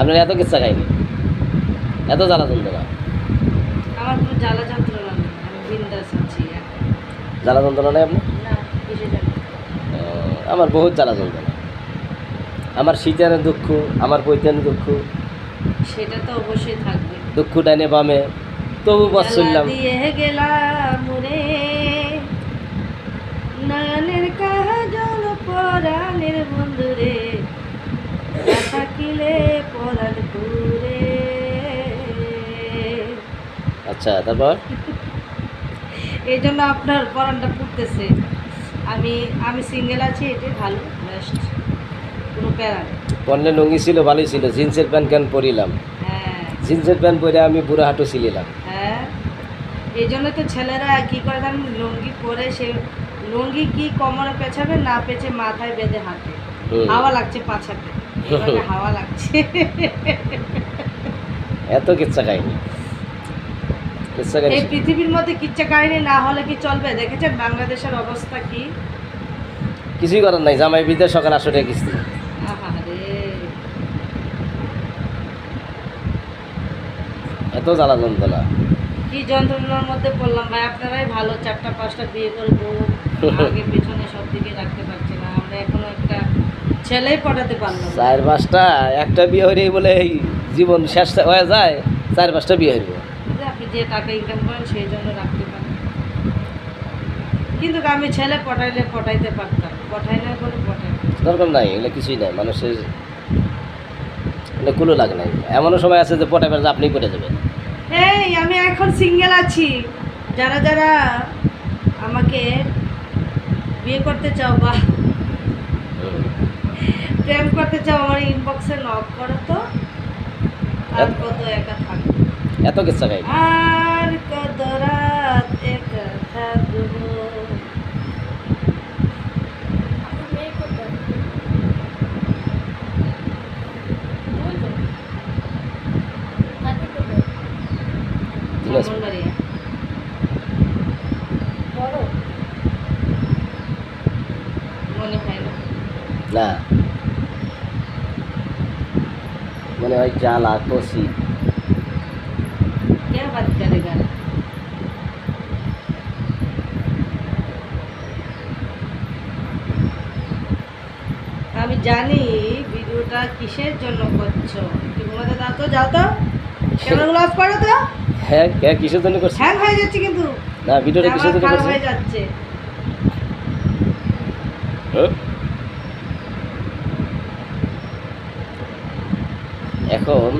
আপনার এত কিচ্ছা খাইনি, এত জ্বালা যন্ত্রণা। আমার কোনো জ্বালা যন্ত্রণা নেই, আমি বিন্দাস আছি এখন। জ্বালা যন্ত্রণা নেই আপনার? না, কিসে জানি। আমার বহুত জ্বালা যন্ত্রণা। আমার শীতের দুঃখ, আমার পৈতানি দুঃখ, সেটা তো অবশ্যই থাকবে। দুঃখ ডাইনে বামে, তবু বস জ্বালা চললাম। দিয়ে গেলাম রে, নয়নের কাজল পরাণের বন্ধু রে, না থাকিলে পরাণ পুরে। আচ্ছা, তারপর এই জন্য আপনার পরাণটা পুড়তেছে। আমি আমি সিঙ্গেল আছি, এটাই ভালো, বেস্ট, কোনো প্যারা নেই। পরলে লুঙ্গি ছিল, ভালোই ছিল, জিন্সের প্যান্ট কেন পরিলাম? হ্যাঁ জিন্সের প্যান্ট পরে আমি বুড়ো হাঁটু ছিলিলাম। হ্যাঁ, এই জন্য তো ছেলেরা কী করে জানেন, লুঙ্গি পরে সে লুঙ্গি কি কোমরে পেঁচাবে, না পেঁচে মাথায় বেঁধে হাঁটে। হাওয়া লাগছে পাছাতে, এভাবে হাওয়া লাগছে। এত কিচ্ছা খাইনি, কিচ্ছা এই খাইনি। পৃথিবীর মধ্যে কিচ্ছা কাহিনী না হলে কি চলবে? দেখেছেন বাংলাদেশের অবস্থা কি? কিছুই করার নাই, জামাই বিদেশ সকাল 800 টাকা কিস্তি। আহারে, এত জ্বালা যন্ত্রণা। কি যন্ত্রণার মধ্যে পড়লাম ভাই। আপনারাই ভালো, 4টা 5টা বিয়ে করবো, আগে পিছনে সব দিকে রাখতে পারছি না। আমরা এখনো একটা ছেলেই পটাতে পারলাম না। 4-5টা, একটা বিয়ে হইলেই বলে এই জীবন শেষ হয়ে যায়। 4-5টা বিয়ে হইব। যে আপনি যে টাকা ইনকাম করেন সেই জন্য রাখতে পারেন, কিন্তু আমি ছেলে পটাইলে পটাইতে পারতাম, পটাই না বলে পটাই। দরকার নাই, এগুলো কিছুই নাই। মানুষের এগুলো কুলো লাগে নাই। এমনও সময় আছে যে পটাইবার যে আপনি পটে যাবেন। এই আমি এখন সিঙ্গেল আছি, যারা যারা আমাকে বিয়ে করতে চাও বা প্রেম করতে চাও, আমার ইনবক্সে নক করো তো। আর কত একা থাকবো, এত কিচ্ছা খাইনি। আর কত রাত একা থাকবো। ঠিক আছে। ব্রাহ্মণবাড়িয়া। মনে হয় না। না, মনে হয় জ্বালা কষি। কে বাদ করেগা? আমি জানি ভিডিওটা কিসের জন্য করছো, একটু ঘুমাতে দাও তো, যাও তো, ক্যামেরাগুলো অফ করো তো। হ্যাঁ, কিসের জন্য করছি? হ্যাং হয়ে যাচ্ছে কিন্তু, না, ভিডিওটা কিসের জন্য খারাপ করছি? হয়ে যাচ্ছে। হুম? এখন